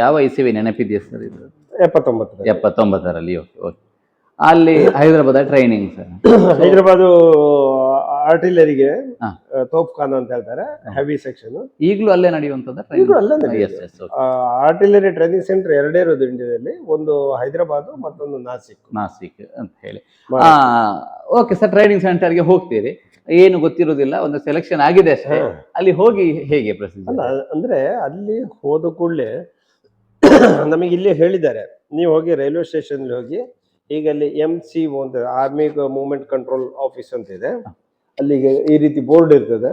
[SPEAKER 1] ಯಾವ ಇಸವಿ ನೆನಪಿದೆಯಾ ಸರ್ ಇದು?
[SPEAKER 2] 79ರಲ್ಲಿ.
[SPEAKER 1] ಅಲ್ಲಿ ಹೈದರಾಬಾದ್ ಟ್ರೈನಿಂಗ್ ಸರ್.
[SPEAKER 2] ಹೈದರಾಬಾದ್ ಆರ್ಟಿಲರಿಗೆ ತೋಪ್ಖಾನ ಅಂತ ಹೇಳ್ತಾರೆ, ಹೆವಿ ಸೆಕ್ಷನ್.
[SPEAKER 1] ಈಗಲೂ ಅಲ್ಲೇ ನಡೆಯುವಂತದ್ದು.
[SPEAKER 2] ಆರ್ಟಿಲರಿ ಟ್ರೈನಿಂಗ್ ಸೆಂಟರ್ 2 ಇರೋದು ಇಂಡಿಯಾದಲ್ಲಿ, ಒಂದು ಹೈದರಾಬಾದ್, ಮತ್ತೊಂದು ನಾಸಿಕ್
[SPEAKER 1] ಅಂತ ಹೇಳಿ. ಓಕೆ ಸರ್, ಟ್ರೈನಿಂಗ್ ಸೆಂಟರ್ಗೆ ಹೋಗ್ತೀರಿ, ಏನು ಗೊತ್ತಿರೋದಿಲ್ಲ, ಒಂದು ಸೆಲೆಕ್ಷನ್ ಆಗಿದೆ ಅಷ್ಟೇ. ಅಲ್ಲಿ ಹೋಗಿ ಹೇಗೆ ಪ್ರೊಸೀಜರ್?
[SPEAKER 2] ಅಂದ್ರೆ ಅಲ್ಲಿ ಹೋದ ಕೂಡಲೇ ನಮಗೆ ಇಲ್ಲಿ ಹೇಳಿದ್ದಾರೆ, ನೀವು ಹೋಗಿ ರೈಲ್ವೆ ಸ್ಟೇಷನ್ ಹೋಗಿ, ಈಗ ಅಲ್ಲಿ MCO ಅಂತ ಆರ್ಮಿ ಮೂವ್ಮೆಂಟ್ ಕಂಟ್ರೋಲ್ ಆಫೀಸ್ ಅಂತ ಇದೆ, ಅಲ್ಲಿಗೆ ಈ ರೀತಿ ಬೋರ್ಡ್ ಇರ್ತದೆ,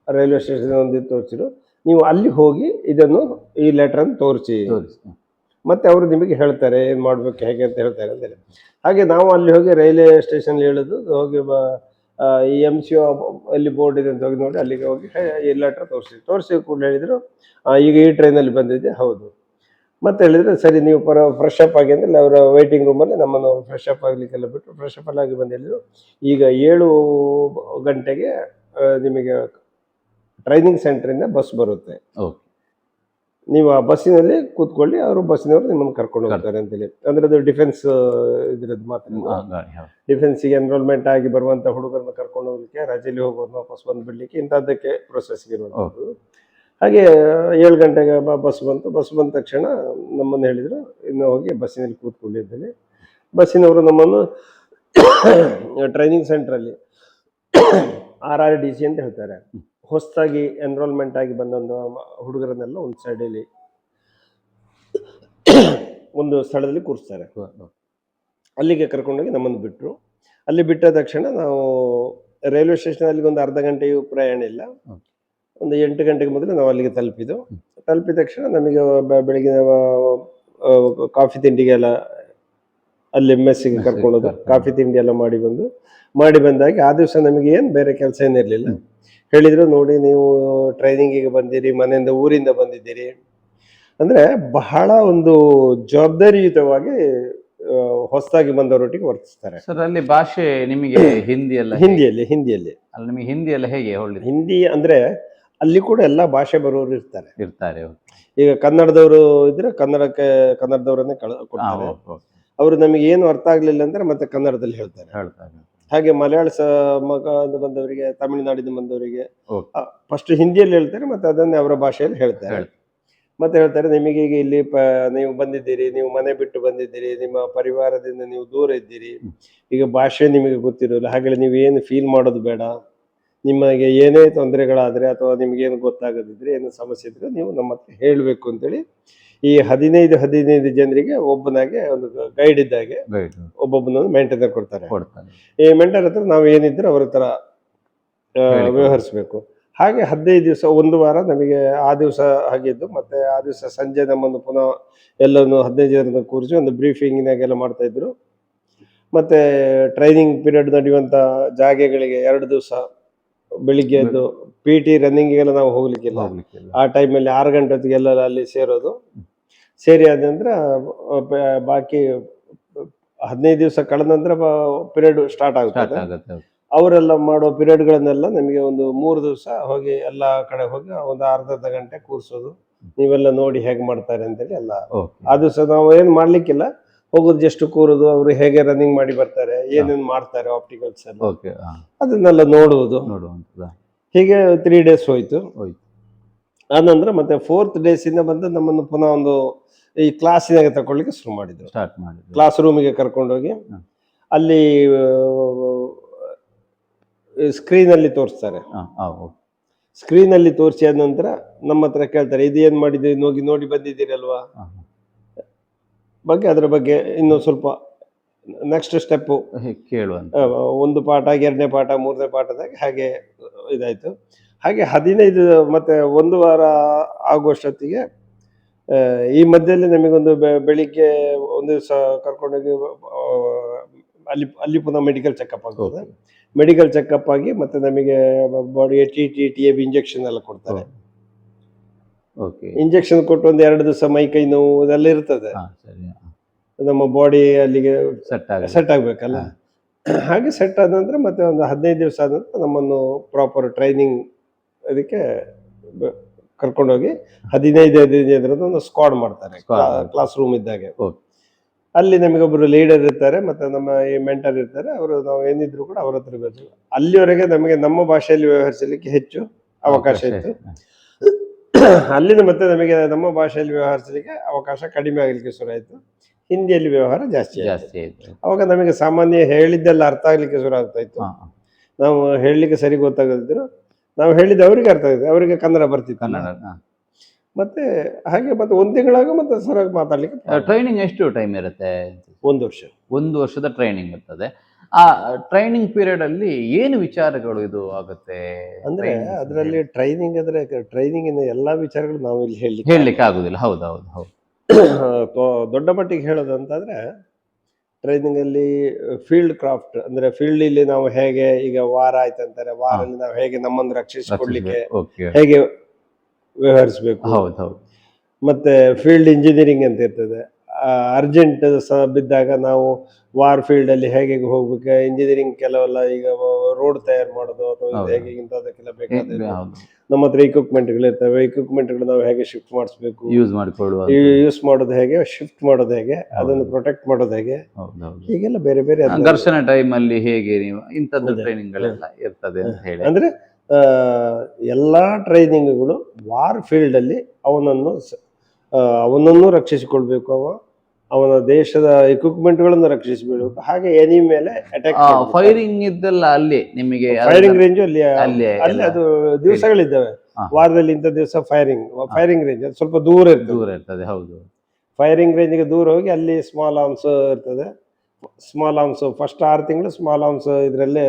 [SPEAKER 2] ರೈಲ್ವೆ ಸ್ಟೇಷನ್ ಒಂದು ತೋರಿಸಿರು, ನೀವು ಅಲ್ಲಿ ಹೋಗಿ ಇದನ್ನು ಈ ಲೆಟರ್ ಅನ್ನು ತೋರಿಸಿ, ಮತ್ತೆ ಅವರು ನಿಮಗೆ ಹೇಳ್ತಾರೆ ಏನು ಮಾಡ್ಬೇಕು ಹೇಗೆ ಅಂತ ಹೇಳ್ತಾರೆ ಅಂತ ಹೇಳಿ. ಹಾಗೆ ನಾವು ಅಲ್ಲಿ ಹೋಗಿ ರೈಲ್ವೆ ಸ್ಟೇಷನ್ ಹೇಳೋದು, ಹೋಗಿ ಈ MCO ಅಲ್ಲಿ ಬೋರ್ಡ್ ಇದೆ ಅಂತ ಹೋಗಿ ನೋಡಿ, ಅಲ್ಲಿಗೆ ಹೋಗಿ ಈ ಲೆಟರ್ ತೋರಿಸಿ ಕೂಡ ಹೇಳಿದ್ರು, ಈಗ ಈ ಟ್ರೈನಲ್ಲಿ ಬಂದಿದೆ. ಹೌದು. ಮತ್ತೆ ಹೇಳಿದ್ರೆ ಸರಿ, ನೀವು ಫ್ರೆಶ್ ಅಪ್ ಆಗಿ ಅಂದ್ರೆ ಅವರ ವೇಟಿಂಗ್ ರೂಮಲ್ಲಿ ನಮ್ಮನ್ನು ಫ್ರೆಶ್ ಅಪ್ ಆಗ್ಲಿಕ್ಕೆಲ್ಲ ಬಿಟ್ಟು ಫ್ರೆಶ್ ಅಪ್ ಆಗಿ ಬಂದು ಹೇಳಿದ್ರು, ಈಗ 7 ಗಂಟೆಗೆ ನಿಮಗೆ ಟ್ರೈನಿಂಗ್ ಸೆಂಟರಿಂದ ಬಸ್ ಬರುತ್ತೆ, ನೀವು ಆ ಬಸ್ಸಿನಲ್ಲಿ ಕೂತ್ಕೊಳ್ಳಿ, ಅವರು ಬಸ್ಸಿನವರು ನಿಮ್ಮನ್ನು ಕರ್ಕೊಂಡು ಹೋಗ್ತಾರೆ ಅಂತೇಳಿ. ಅಂದ್ರೆ ಅದು ಡಿಫೆನ್ಸ್ ಇದ್ರದ್ದು ಮಾತ್ರ. ಡಿಫೆನ್ಸಿಗೆ ಎನ್ರೋಲ್ಮೆಂಟ್ ಆಗಿ ಬರುವಂತ ಹುಡುಗರನ್ನ ಕರ್ಕೊಂಡು ಹೋಗ್ಲಿಕ್ಕೆ, ರಜೆಯಲ್ಲಿ ಹೋಗೋದು ವಾಪಸ್ ಬಂದು ಬಿಡ್ಲಿಕ್ಕೆ, ಇಂಥದ್ದಕ್ಕೆ ಪ್ರೊಸೆಸ್ಗೆ ಇರುವಂಥದ್ದು. ಹಾಗೆ 7 ಗಂಟೆಗೆ ಬಸ್ ಬಂದ ತಕ್ಷಣ ನಮ್ಮನ್ನು ಹೇಳಿದ್ರು, ಇನ್ನು ಹೋಗಿ ಬಸ್ಸಿನಲ್ಲಿ ಕೂತ್ಕೊಂಡಿದ್ದೇನೆ. ಬಸ್ಸಿನವರು ನಮ್ಮನ್ನು ಟ್ರೈನಿಂಗ್ ಸೆಂಟ್ರಲ್ಲಿ RRDC ಅಂತ ಹೇಳ್ತಾರೆ, ಹೊಸದಾಗಿ ಎನ್ರೋಲ್ಮೆಂಟ್ ಆಗಿ ಬಂದ ಹುಡುಗರನ್ನೆಲ್ಲ ಒಂದು ಸೈಡಲ್ಲಿ ಒಂದು ಸ್ಥಳದಲ್ಲಿ ಕೂರಿಸ್ತಾರೆ. ಅಲ್ಲಿಗೆ ಕರ್ಕೊಂಡೋಗಿ ನಮ್ಮನ್ನು ಬಿಟ್ಟರು. ಅಲ್ಲಿ ಬಿಟ್ಟ ತಕ್ಷಣ ನಾವು ರೈಲ್ವೆ ಸ್ಟೇಷನ್ ಅಲ್ಲಿಗೆ ಒಂದು ಅರ್ಧ ಗಂಟೆಯೂ ಪ್ರಯಾಣ ಇಲ್ಲ, ಒಂದು 8 ಗಂಟೆಗೆ ಮೊದಲು ನಾವು ಅಲ್ಲಿಗೆ ತಲುಪಿದ ತಕ್ಷಣ ನಮಗೆ ಬೆಳಗಿನ ಕಾಫಿ ತಿಂಡಿಗೆಲ್ಲ ಅಲ್ಲಿ ಮೆಸ್ಸಿಗೆ ಕರ್ಕೊಂಡೋದು, ಕಾಫಿ ತಿಂಡಿ ಎಲ್ಲ ಮಾಡಿ ಬಂದಾಗ ಆ ದಿವಸ ನಮಗೆ ಏನು ಬೇರೆ ಕೆಲಸ ಏನಿರಲಿಲ್ಲ. ಹೇಳಿದ್ರು, ನೋಡಿ ನೀವು ಟ್ರೈನಿಂಗಿಗೆ ಬಂದಿರಿ, ಮನೆಯಿಂದ ಊರಿಂದ ಬಂದಿದ್ದೀರಿ, ಅಂದ್ರೆ ಬಹಳ ಒಂದು ಜವಾಬ್ದಾರಿಯುತವಾಗಿ ಹೊಸದಾಗಿ ಬಂದವರೊಟ್ಟಿಗೆ ವರ್ತಿಸ್ತಾರೆ.
[SPEAKER 1] ಸರ್, ಅಲ್ಲಿ ಭಾಷೆ ನಿಮಗೆ
[SPEAKER 2] ಹಿಂದಿಯಲ್ಲಿ
[SPEAKER 1] ಅಲ್ಲಿ ನಿಮಗೆ ಹಿಂದಿ ಎಲ್ಲ ಹೇಗೆ?
[SPEAKER 2] ಹಿಂದಿ ಅಂದ್ರೆ ಅಲ್ಲಿ ಕೂಡ ಎಲ್ಲಾ ಭಾಷೆ ಬರೋರು ಇರ್ತಾರೆ. ಈಗ ಕನ್ನಡದವರು ಇದ್ರೆ ಕನ್ನಡದವರನ್ನೇ ಕೊಡ್ತಾರೆ. ಅವರು ನಮಗೆ ಏನು ಅರ್ಥ ಆಗ್ಲಿಲ್ಲ ಅಂದ್ರೆ ಮತ್ತೆ ಕನ್ನಡದಲ್ಲಿ ಹೇಳ್ತಾರೆ. ಹಾಗೆ ಮಲಯಾಳ ಬಂದವರಿಗೆ, ತಮಿಳುನಾಡಿನ ಬಂದವರಿಗೆ ಫಸ್ಟ್ ಹಿಂದಿಯಲ್ಲಿ ಹೇಳ್ತಾರೆ, ಮತ್ತೆ ಅದನ್ನೇ ಅವರ ಭಾಷೆಯಲ್ಲಿ ಹೇಳ್ತಾರೆ. ಮತ್ತೆ ಹೇಳ್ತಾರೆ, ನಿಮಗೆ ಈಗ ಇಲ್ಲಿ ನೀವು ಬಂದಿದ್ದೀರಿ, ನೀವು ಮನೆ ಬಿಟ್ಟು ಬಂದಿದ್ದೀರಿ, ನಿಮ್ಮ ಪರಿವಾರದಿಂದ ನೀವು ದೂರ ಇದ್ದೀರಿ, ಈಗ ಭಾಷೆ ನಿಮಗೆ ಗೊತ್ತಿರೋಲ್ಲ, ಹಾಗೆ ನೀವು ಏನು ಫೀಲ್ ಮಾಡೋದು ಬೇಡ, ನಿಮಗೆ ಏನೇ ತೊಂದರೆಗಳಾದ್ರೆ ಅಥವಾ ನಿಮ್ಗೇನು ಗೊತ್ತಾಗದಿದ್ರೆ, ಏನು ಸಮಸ್ಯೆ ಇದ್ರೆ ನೀವು ನಮ್ಮ ಹತ್ರ ಹೇಳಬೇಕು ಅಂತೇಳಿ ಈ 15 ಜನರಿಗೆ ಒಬ್ಬನಾಗೆ ಒಂದು ಗೈಡ್ ಇದ್ದಾಗೆ ಒಬ್ಬೊಬ್ಬನೊಂದು ಮೇಂಟೈನರ್ ಕೊಡ್ತಾರೆ. ಈ ಮೇಂಟೈನರ್ ಹತ್ರ ನಾವು ಏನಿದ್ರೆ ಅವ್ರ ಹತ್ರ ವ್ಯವಹರಿಸ್ಬೇಕು. ಹಾಗೆ 15 ದಿವಸ, ಒಂದು ವಾರ ನಮಗೆ ಆ ದಿವಸ ಆಗಿದ್ದು. ಮತ್ತೆ ಆ ದಿವಸ ಸಂಜೆ ನಮ್ಮನ್ನು ಪುನಃ ಎಲ್ಲವನ್ನು 15 ಜನರನ್ನು ಕೂರಿಸಿ ಒಂದು ಬ್ರೀಫಿಂಗ್ನಾಗೆಲ್ಲ ಮಾಡ್ತಾ ಇದ್ರು. ಮತ್ತೆ ಟ್ರೈನಿಂಗ್ ಪೀರಿಯಡ್ ನಡೆಯುವಂತ ಜಾಗೆಗಳಿಗೆ 2 ದಿವಸ ಬೆಳಿಗ್ಗೆ ಎದ್ದು PT ರನ್ನಿಂಗಿಗೆಲ್ಲ ನಾವು ಹೋಗ್ಲಿಕ್ಕಿಲ್ಲ. ಆ ಟೈಮಲ್ಲಿ 6 ಗಂಟೆ ಹೊತ್ತಿಗೆಲ್ಲ ಅಲ್ಲಿ ಸೇರೋದು. ಸೇರಿ ಆದ ನಂತರ ಬಾಕಿ 15 ದಿವಸ ಕಳೆದ ನಂತರ ಪೀರಿಯಡ್ ಸ್ಟಾರ್ಟ್ ಆಗುತ್ತೆ. ಅವರೆಲ್ಲ ಮಾಡೋ ಪೀರಿಯಡ್ಗಳನ್ನೆಲ್ಲ ನಮಗೆ ಒಂದು 3 ದಿವಸ ಹೋಗಿ ಎಲ್ಲ ಕಡೆ ಹೋಗಿ ಒಂದು ಅರ್ಧ ಗಂಟೆ ಕೂರಿಸೋದು. ನೀವೆಲ್ಲ ನೋಡಿ ಹೇಗೆ ಮಾಡ್ತಾರೆ ಅಂತೇಳಿ ಎಲ್ಲ. ಆ ದಿವಸ ನಾವು ಏನು ಮಾಡ್ಲಿಕ್ಕಿಲ್ಲ, ಹೋಗೋದು ಜಸ್ಟ್ ಕೂರೋದು, ಅವರು ಹೇಗೆ ರನ್ನಿಂಗ್ ಮಾಡಿ ಬರ್ತಾರೆ, ಏನೇನು ಮಾಡ್ತಾರೆ ಆಪ್ಟಿಕಲ್ಸ್ ಎಲ್ಲ, ಅದನ್ನೆಲ್ಲ ನೋಡುವುದು. ಹೀಗೆ 3 ಡೇಸ್ ಹೋಯ್ತು. ಆನಂತರ ಮತ್ತೆ 4th ಡೇಸಿಂದ ಬಂದು ನಮ್ಮನ್ನು ಪುನಃ ಒಂದು ಈ ಕ್ಲಾಸಿನಾಗೆ ತಗೊಳ್ಳಿಕ್ಕೆ ಶುರು ಮಾಡಿದ್ರು. ಕ್ಲಾಸ್ ರೂಮಿಗೆ ಕರ್ಕೊಂಡೋಗಿ ಅಲ್ಲಿ ಸ್ಕ್ರೀನ್ ಅಲ್ಲಿ ತೋರಿಸ್ತಾರೆ. ಸ್ಕ್ರೀನ್ ಅಲ್ಲಿ ತೋರಿಸಿ ಆದ ನಂತರ ನಮ್ಮ ಹತ್ರ ಕೇಳ್ತಾರೆ, ಇದೇನ್ ಮಾಡಿದ್ರಿ, ನೋಡಿ ಬಂದಿದ್ದೀರಲ್ವಾ ಬಗ್ಗೆ, ಅದರ ಬಗ್ಗೆ ಇನ್ನು ಸ್ವಲ್ಪ ನೆಕ್ಸ್ಟ್ ಸ್ಟೆಪ್ ಕೇಳುವಂತ. ಒಂದು ಪಾಠ, 2ನೇ ಪಾಠ, 3ನೇ ಪಾಠದಾಗ ಹಾಗೆ ಇದಾಯ್ತು. ಹಾಗೆ 15 ಮತ್ತೆ ಒಂದು ವಾರ ಆಗುವಷ್ಟೊತ್ತಿಗೆ ಈ ಮಧ್ಯದಲ್ಲಿ ನಮಗೊಂದು ಬೆಳಿಗ್ಗೆ ಒಂದು ದಿವಸ ಕರ್ಕೊಂಡೋಗಿ ಅಲ್ಲಿ ಪುನಃ ಮೆಡಿಕಲ್ ಚೆಕಪ್ ಆಗ್ತದೆ. ಮೆಡಿಕಲ್ ಚೆಕಪ್ ಆಗಿ ಮತ್ತೆ ನಮಗೆ ಬಾಡಿಗೆ TTAB ಇಂಜೆಕ್ಷನ್ ಎಲ್ಲ ಕೊಡ್ತಾರೆ. ಇಂಜೆಕ್ಷನ್ ಕೊಟ್ಟು ಒಂದು 2 ದಿವಸ ಮೈ ಕೈ ನೋವು ಅದೆಲ್ಲ ಇರ್ತದೆ. ನಮ್ಮ ಬಾಡಿ ಅಲ್ಲಿಗೆ ಸೆಟ್ ಆಗ್ಬೇಕಲ್ಲ. ಹಾಗೆ ಸೆಟ್ ಆದ ನಂತರ ಮತ್ತೆ ಒಂದು 15 ದಿವಸ ಆದ ನಂತರ ನಮ್ಮನ್ನು ಪ್ರಾಪರ್ ಟ್ರೈನಿಂಗ್ ಅದಕ್ಕೆ ಕರ್ಕೊಂಡೋಗಿ 15 ಒಂದು ಸ್ಕ್ವಾಡ್ ಮಾಡ್ತಾರೆ ಕ್ಲಾಸ್ ರೂಮ್ ಇದ್ದಾಗೆ. ಅಲ್ಲಿ ನಮಗೊಬ್ಬರು ಲೀಡರ್ ಇರ್ತಾರೆ, ಮತ್ತೆ ನಮ್ಮ ಈ ಮೆಂಟರ್ ಇರ್ತಾರೆ. ಅವರು ನಾವು ಏನಿದ್ರು ಕೂಡ ಅವ್ರ ಹತ್ರ ಇರಬೇಕು. ಅಲ್ಲಿವರೆಗೆ ನಮಗೆ ನಮ್ಮ ಭಾಷೆಯಲ್ಲಿ ವ್ಯವಹರಿಸಲಿಕ್ಕೆ ಹೆಚ್ಚು ಅವಕಾಶ ಇತ್ತು. ಅಲ್ಲಿಂದ ಮತ್ತೆ ನಮಗೆ ನಮ್ಮ ಭಾಷೆಯಲ್ಲಿ ವ್ಯವಹರಿಸಲಿಕ್ಕೆ ಅವಕಾಶ ಕಡಿಮೆ ಆಗಲಿಕ್ಕೆ ಶುರು ಆಯಿತು. ಹಿಂದಿಯಲ್ಲಿ ವ್ಯವಹಾರ ಜಾಸ್ತಿ ಆಯಿತು. ಅವಾಗ ನಮಗೆ ಸಾಮಾನ್ಯ ಹೇಳಿದ್ದೆಲ್ಲ ಅರ್ಥ ಆಗ್ಲಿಕ್ಕೆ ಶುರು ಆಗ್ತಾ ಇತ್ತು. ನಾವು ಹೇಳಲಿಕ್ಕೆ ಸರಿ ಗೊತ್ತಾಗದಿದ್ರು ನಾವು ಹೇಳಿದ್ದು ಅವರಿಗೆ ಅರ್ಥ ಆಗಿದೆ, ಅವರಿಗೆ ಕನ್ನಡ ಬರ್ತಿತ್ತು. ಮತ್ತೆ ಹಾಗೆ ಮತ್ತೆ 1 ತಿಂಗಳಾಗ ಮತ್ತೆ ಸರಿಯಾಗಿ ಮಾತಾಡ್ಲಿಕ್ಕೆ.
[SPEAKER 1] ಟ್ರೈನಿಂಗ್ ಎಷ್ಟು ಟೈಮ್ ಇರುತ್ತೆ?
[SPEAKER 2] 1 ವರ್ಷ.
[SPEAKER 1] 1 ವರ್ಷದ ಟ್ರೈನಿಂಗ್ ಇರ್ತದೆ. ಆ ಟ್ರೈನಿಂಗ್ ಪೀರಿಯಡ್ ಅಲ್ಲಿ ಏನು ವಿಚಾರಗಳು ಇದು ಆಗುತ್ತೆ
[SPEAKER 2] ಅಂದ್ರೆ ಅದರಲ್ಲಿ ಟ್ರೈನಿಂಗ್ ಅಂದ್ರೆ ಟ್ರೈನಿಂಗಿನ ಎಲ್ಲಾ ವಿಚಾರಗಳು ನಾವು ಇಲ್ಲಿ
[SPEAKER 1] ಹೇಳಲಿಕ್ಕೆ ಆಗುದಿಲ್ಲ. ಹೌದು.
[SPEAKER 2] ದೊಡ್ಡ ಮಟ್ಟಿಗೆ ಹೇಳೋದಂತಾದ್ರೆ ಟ್ರೈನಿಂಗ್ ಅಲ್ಲಿ ಫೀಲ್ಡ್ ಕ್ರಾಫ್ಟ್ ಅಂದ್ರೆ ಫೀಲ್ಡ್ ಇಲ್ಲಿ ನಾವು ಹೇಗೆ, ಈಗ ವಾರ ಆಯ್ತು ಅಂತಾರೆ, ವಾರಲ್ಲಿ ನಾವು ಹೇಗೆ ನಮ್ಮನ್ನು ರಕ್ಷಿಸಿಕೊಳ್ಳಿಕ್ಕೆ ಹೇಗೆ ವ್ಯವಹರಿಸಬೇಕು. ಮತ್ತೆ ಫೀಲ್ಡ್ ಇಂಜಿನಿಯರಿಂಗ್ ಅಂತ ಇರ್ತದೆ. ಅರ್ಜೆಂಟ್ ಬಿದ್ದಾಗ ನಾವು ವಾರ್ ಫೀಲ್ಡ್ ಅಲ್ಲಿ ಹೇಗೆ ಹೋಗ್ಬೇಕು, ಇಂಜಿನಿಯರಿಂಗ್ ಕೆಲವೆಲ್ಲ ಈಗ ರೋಡ್ ತಯಾರು ಮಾಡೋದು ಅಥವಾ ಹೇಗೆ ಇಂಥದಕ್ಕೆಲ್ಲ ಬೇಕಾದ ನಮ್ಮ ಹತ್ರ ಇಕ್ವಿಪ್ಮೆಂಟ್ಗಳು ಇರ್ತವೆ. ಇಕ್ವಿಪ್ಮೆಂಟ್ಗಳು ನಾವು ಹೇಗೆ ಶಿಫ್ಟ್ ಮಾಡಿಸ್ಬೇಕು, ಯೂಸ್ ಮಾಡೋದು ಹೇಗೆ, ಶಿಫ್ಟ್ ಮಾಡೋದು ಹೇಗೆ, ಅದನ್ನು ಪ್ರೊಟೆಕ್ಟ್ ಮಾಡೋದು ಹೇಗೆ, ಹೀಗೆಲ್ಲ ಬೇರೆ ಬೇರೆ
[SPEAKER 1] ಘರ್ಷಣೆ ಟೈಮ್ ಅಲ್ಲಿ ಹೇಗೆ ನೀವು ಇಂಥದ್ದು ಟ್ರೈನಿಂಗ್ ಗಳೆಲ್ಲ ಇರ್ತದೆ ಅಂತ ಹೇಳಿ.
[SPEAKER 2] ಅಂದ್ರೆ ಎಲ್ಲಾ ಟ್ರೈನಿಂಗ್ಗಳು ವಾರ್ ಫೀಲ್ಡ್ ಅಲ್ಲಿ ಅವನನ್ನು ರಕ್ಷಿಸಿಕೊಳ್ಬೇಕು, ಅವನ ದೇಶದ ಇಕ್ವಿಪ್ಮೆಂಟ್ಗಳನ್ನು ರಕ್ಷಿಸಬೇಕು. ಹಾಗೆ ಎನಿ ಮೇಲೆ ಅಟ್ಯಾಕ್,
[SPEAKER 1] ಫೈರಿಂಗ್ ಇದ್ದಲ್ಲ ಅಲ್ಲಿ ನಿಮಗೆ
[SPEAKER 2] ಫೈರಿಂಗ್ ರೇಂಜ್ ಅಲ್ಲಿ ಅದು ದಿವಸಗಳಿದ್ದಾವೆ. ವಾರದಲ್ಲಿ ಇಂಥ ದಿವಸ ಫೈರಿಂಗ್ ರೇಂಜ್ ಅದು ಸ್ವಲ್ಪ ದೂರ
[SPEAKER 1] ಇರ್ತದೆ. ಹೌದು,
[SPEAKER 2] ಫೈರಿಂಗ್ ರೇಂಜ್ಗೆ ದೂರ ಹೋಗಿ ಅಲ್ಲಿ ಸ್ಮಾಲ್ ಆರ್ಮ್ಸ್ ಇರ್ತದೆ. ಸ್ಮಾಲ್ ಆರ್ಮ್ಸ್ ಫಸ್ಟ್ 6 ತಿಂಗಳು ಸ್ಮಾಲ್ ಆರ್ಮ್ಸ್ ಇದರಲ್ಲೇ.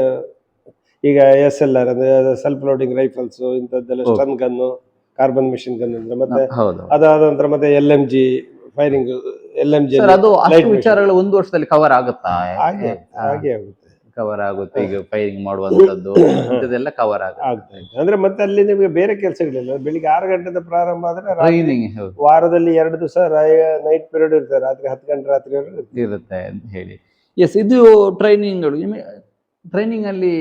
[SPEAKER 2] ಈಗ SLR ಅಂದ್ರೆ ಸೆಲ್ಫ್ ಲೋಡಿಂಗ್ ರೈಫಲ್ಸ್ ಇಂಥದ್ದೆಲ್ಲ, stun gun, carbon machine gun ಅಂದ್ರೆ, ಮತ್ತೆ ಅದಾದ ನಂತರ ಮತ್ತೆ LMG ಫೈರಿಂಗ್, LMG
[SPEAKER 1] ವಿಚಾರಗಳು 1 ವರ್ಷದಲ್ಲಿ ಕವರ್ ಆಗುತ್ತಾ?
[SPEAKER 2] ಹಾಗೆ ಆಗುತ್ತೆ,
[SPEAKER 1] ಕವರ್ ಆಗುತ್ತೆ. ಈಗ ಫೈರಿಂಗ್ ಮಾಡುವಂತದ್ದು ಇದೆಲ್ಲ ಕವರ್ ಆಗುತ್ತೆ.
[SPEAKER 2] ಅಂದ್ರೆ ಮತ್ತೆ ಅಲ್ಲಿ ನಿಮಗೆ ಬೇರೆ ಕೆಲಸಗಳಿಲ್ಲ. ಬೆಳಿಗ್ಗೆ 6 ಗಂಟೆಯಿಂದ ಪ್ರಾರಂಭ ಆದ್ರೆ ವಾರದಲ್ಲಿ 2 ದಿವಸ ನೈಟ್ ಪೀರಿಯಡ್ ಇರ್ತದೆ, ರಾತ್ರಿ 10 ಗಂಟೆ ರಾತ್ರಿವರೆಗೂ ಇರುತ್ತೆ
[SPEAKER 1] ಅಂತ ಹೇಳಿ. ಇದು ಟ್ರೈನಿಂಗ್ಗಳು. ಟ್ರೈನಿಂಗ್ ಅಲ್ಲಿ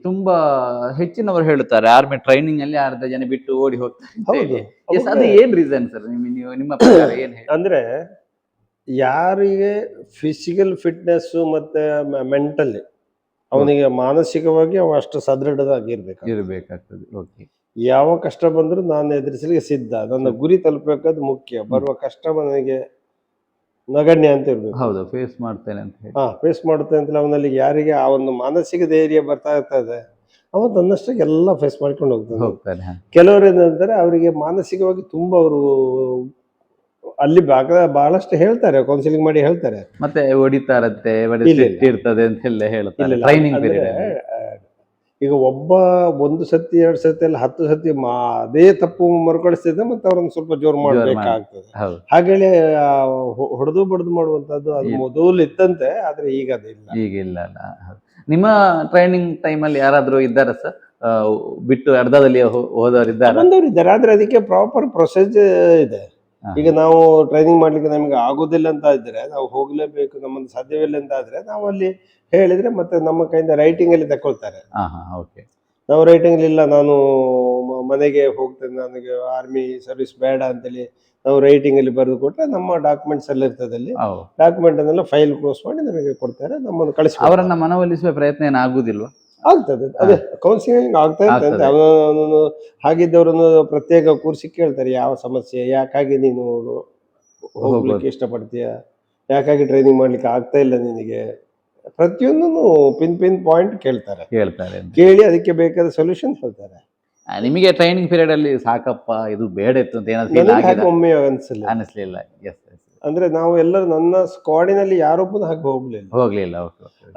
[SPEAKER 1] ತುಂಬಾ ಹೆಚ್ಚಿನವರು ಹೇಳುತ್ತಾರೆ ಆರ್ಮಿ ಟ್ರೈನಿಂಗ್ ಅಲ್ಲಿ ಅರ್ಧ ಜನ ಬಿಟ್ಟು ಓಡಿ ಹೋಗ್ತಾರೆ. ಅದು ಏನ್ ರೀಸನ್ ಸರ್ ನಿಮ್ಮ ಪ್ರಕಾರ ಏನ್ ಹೇಳಿ?
[SPEAKER 2] ಅಂದ್ರೆ ಯಾರಿಗೆ ಫಿಸಿಕಲ್ ಫಿಟ್ನೆಸ್ ಮತ್ತೆ ಮೆಂಟಲಿ ಅವನಿಗೆ ಮಾನಸಿಕವಾಗಿ ಅವ ಅಷ್ಟು
[SPEAKER 1] ಇರ್ಬೇಕಾಗ್ತದೆ.
[SPEAKER 2] ಯಾವ ಕಷ್ಟ ಬಂದ್ರು ನಾನು ಎದುರಿಸಲಿಕ್ಕೆ ಸಿದ್ಧ, ನನ್ನ ಗುರಿ ತಲುಪಬೇಕಾದ್ ಮುಖ್ಯ, ಬರುವ ಕಷ್ಟ ನನಗೆ ನಗಣ್ಯ ಅಂತ ಇರ್ಬೇಕು.
[SPEAKER 1] ಹೌದು, ಫೇಸ್ ಮಾಡ್ತೇನೆ ಅಂತ ಹೇಳಿ.
[SPEAKER 2] ಫೇಸ್ ಮಾಡುತ್ತೇನೆ ಅಂತ ಅವನಲ್ಲಿ ಯಾರಿಗೆ ಆ ಒಂದು ಮಾನಸಿಕ ಧೈರ್ಯ ಬರ್ತಾ ಇರ್ತದೆ, ಅವ ತನ್ನಷ್ಟಕ್ಕೆ ಎಲ್ಲ ಫೇಸ್ ಮಾಡ್ಕೊಂಡು ಹೋಗ್ತಾನೆ. ಕೆಲವರು ಏನಂತಾರೆ, ಅವರಿಗೆ ಮಾನಸಿಕವಾಗಿ ತುಂಬಾ ಅವರು ಅಲ್ಲಿ ಬಹಳಷ್ಟು ಹೇಳ್ತಾರೆ, ಕೌನ್ಸಿಲಿಂಗ್ ಮಾಡಿ ಹೇಳ್ತಾರೆ, ಮತ್ತೆ
[SPEAKER 1] ಹೊಡಿತಾರಂತೆ ಇರ್ತದೆ ಅಂತ ಹೇಳ್ತಾರೆ.
[SPEAKER 2] ಈಗ ಒಬ್ಬ ಒಂದು ಸತಿ 2 ಸತಿ ಅಲ್ಲ 10 ಸತಿ ಅದೇ ತಪ್ಪು ಮರುಕಳಿಸ್ತಿದ್ದೆ ಮತ್ತೆ ಅವ್ರನ್ನ ಸ್ವಲ್ಪ ಜೋರು ಮಾಡ್ಬೇಕಾಗ್ತದೆ.
[SPEAKER 1] ಹೌದು.
[SPEAKER 2] ಹಾಗೇಳಿ ಹೊಡೆದು ಬಡ್ದು ಮಾಡುವಂತದ್ದು ಅದು ಮೊದಲು ಇತ್ತಂತೆ, ಆದ್ರೆ ಈಗ ಅದಿಲ್ಲ.
[SPEAKER 1] ಈಗ ಇಲ್ಲ ಅಲ್ಲ. ಹೌದು. ನಿಮ್ಮ ಟ್ರೈನಿಂಗ್ ಟೈಮಲ್ಲಿ ಯಾರಾದ್ರೂ ಇದ್ದಾರ ಸರ್, ಬಿಟ್ಟು ಅರ್ಧದಲ್ಲಿ ಹೋದವರು ಇದ್ದಾರೆ?
[SPEAKER 2] ಬಂದವರು ಇದ್ದಾರೆ, ಆದ್ರೆ ಅದಕ್ಕೆ ಪ್ರಾಪರ್ ಪ್ರೊಸೀಜರ್ ಇದೆ. ಈಗ ನಾವು ಟ್ರೈನಿಂಗ್ ಮಾಡ್ಲಿಕ್ಕೆ ನಮ್ಗೆ ಆಗೋದಿಲ್ಲ ಅಂತ ಇದ್ರೆ ನಾವು ಹೋಗ್ಲೇಬೇಕು, ನಮ್ಮನ್ನು ಸಾಧ್ಯವಿಲ್ಲ ಅಂತ ಆದ್ರೆ ನಾವು ಅಲ್ಲಿ ಹೇಳಿದ್ರೆ ಮತ್ತೆ ನಮ್ಮ ಕೈಯಿಂದ ರೈಟಿಂಗ್ ಅಲ್ಲಿ ತಕೊಳ್ತಾರೆ. ನಾವು ರೈಟಿಂಗ್ ಅಲ್ಲಿ ಇಲ್ಲ, ನಾನು ಮನೆಗೆ ಹೋಗ್ತೇನೆ, ನನಗೆ ಆರ್ಮಿ ಸರ್ವಿಸ್ ಬೇಡ ಅಂತೇಳಿ ನಾವು ರೈಟಿಂಗ್ ಅಲ್ಲಿ ಬರೆದು ಕೊಟ್ರೆ ನಮ್ಮ ಡಾಕ್ಯುಮೆಂಟ್ಸ್ ಎಲ್ಲ ಇರ್ತದೆ, ಅಲ್ಲಿ ಡಾಕ್ಯುಮೆಂಟ್ ಅನ್ನೆಲ್ಲ ಫೈಲ್ ಕ್ಲೋಸ್ ಮಾಡಿ ನಮಗೆ ಕೊಡ್ತಾರೆ, ನಮ್ಮನ್ನು ಕಳಿಸಿ.
[SPEAKER 1] ಅವರನ್ನ ಮನವೊಲಿಸುವ ಪ್ರಯತ್ನ ಏನಾಗುದಿಲ್ವಾ?
[SPEAKER 2] ಆಗ್ತದೆ, ಅದೇ ಕೌನ್ಸಿಲಿಂಗ್ ಆಗ್ತಾ ಇರ್ತದೆ. ಅವನು ಹಾಗಿದ್ದವರನ್ನು ಪ್ರತ್ಯೇಕ ಕೂರಿಸಿ ಕೇಳ್ತಾರೆ, ಯಾವ ಸಮಸ್ಯೆ, ಯಾಕಾಗಿ ನೀನು ಹೋಗ್ಲಿಕ್ಕೆ ಇಷ್ಟಪಡ್ತೀಯ, ಯಾಕಾಗಿ ಟ್ರೈನಿಂಗ್ ಮಾಡ್ಲಿಕ್ಕೆ ಆಗ್ತಾ ಇಲ್ಲ ನಿನಗೆ, ಪ್ರತಿಯೊಂದನ್ನು ಪಿನ್ ಪಾಯಿಂಟ್ ಕೇಳ್ತಾರೆ. ಕೇಳಿ ಅದಕ್ಕೆ ಬೇಕಾದ ಸೊಲ್ಯೂಷನ್ ಹೇಳ್ತಾರೆ.
[SPEAKER 1] ನಿಮಗೆ ಟ್ರೈನಿಂಗ್ ಪೀರಿಯಡ್ ಅಲ್ಲಿ ಸಾಕಪ್ಪ ಇದು ಬೇಡ ಇತ್ತು ಅಂತ ಏನಾದ್ರು
[SPEAKER 2] ಒಮ್ಮೆ ಅನಿಸ್ಲಿಲ್ಲ. ಅಂದ್ರೆ ನಾವು ಎಲ್ಲರೂ ನನ್ನ ಸ್ಕ್ವಾಡಿನಲ್ಲಿ ಯಾರೊಬ್ಬನು ಹಾಗೆ ಹೋಗ್ಲಿಲ್ಲ.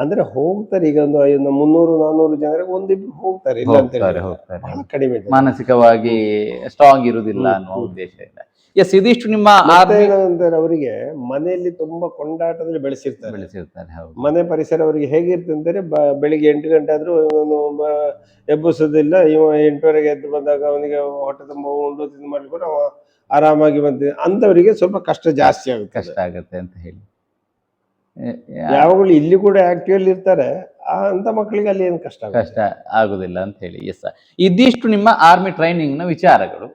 [SPEAKER 2] ಅಂದ್ರೆ ಹೋಗ್ತಾರೆ, ಈಗ ಒಂದು 300-400 ಜನರಿಗೆ ಒಂದಿಬ್ರು ಹೋಗ್ತಾರೆ, ಇಲ್ಲ ಅಂತ ಬಹಳ ಕಡಿಮೆ.
[SPEAKER 1] ಮಾನಸಿಕವಾಗಿ ಸ್ಟ್ರಾಂಗ್ ಇರುವುದಿಲ್ಲ ಅನ್ನೋ ಉದ್ದೇಶ ಇಲ್ಲ. ಎಸ್, ಇದಿಷ್ಟು ನಿಮ್ಮ
[SPEAKER 2] ಏನಂತಾರೆ, ಅವರಿಗೆ ಮನೆಯಲ್ಲಿ ತುಂಬಾ ಕೊಂಡಾಟದಲ್ಲಿ ಬೆಳೆಸಿರ್ತಾರೆ. ಮನೆ ಪರಿಸರ ಅವರಿಗೆ ಹೇಗಿರ್ತದೆ ಅಂದರೆ, ಬೆಳಿಗ್ಗೆ 8 ಗಂಟೆ ಆದ್ರೂ ಇವನು ಎಬ್ಬಿಸೋದಿಲ್ಲ, ಇವ 8:30ಗೆ ಎದ್ದು ಬಂದಾಗ ಅವನಿಗೆ ಹೊಟ್ಟೆ ತುಂಬ ಉಂಡು ತಿಂದು ಮಾಡ್ಕೊಂಡು ಅವ ಆರಾಮಾಗಿ ಬಂದಿದೆ ಅಂತವರಿಗೆ ಸ್ವಲ್ಪ ಕಷ್ಟ ಜಾಸ್ತಿ ಆಗುತ್ತೆ
[SPEAKER 1] ಅಂತ ಹೇಳಿ.
[SPEAKER 2] ಯಾವಾಗಲೂ ಇಲ್ಲಿ ಕೂಡ ಆಕ್ಟಿವ್ ಇರ್ತಾರೆ, ಅಂತ ಮಕ್ಕಳಿಗೆ ಅಲ್ಲಿ ಏನು ಕಷ್ಟ
[SPEAKER 1] ಆಗುದಿಲ್ಲ ಅಂತ ಹೇಳಿ. ಎಸ್, ಇದಿಷ್ಟು ನಿಮ್ಮ ಆರ್ಮಿ ಟ್ರೈನಿಂಗ್ ನ ವಿಚಾರಗಳು.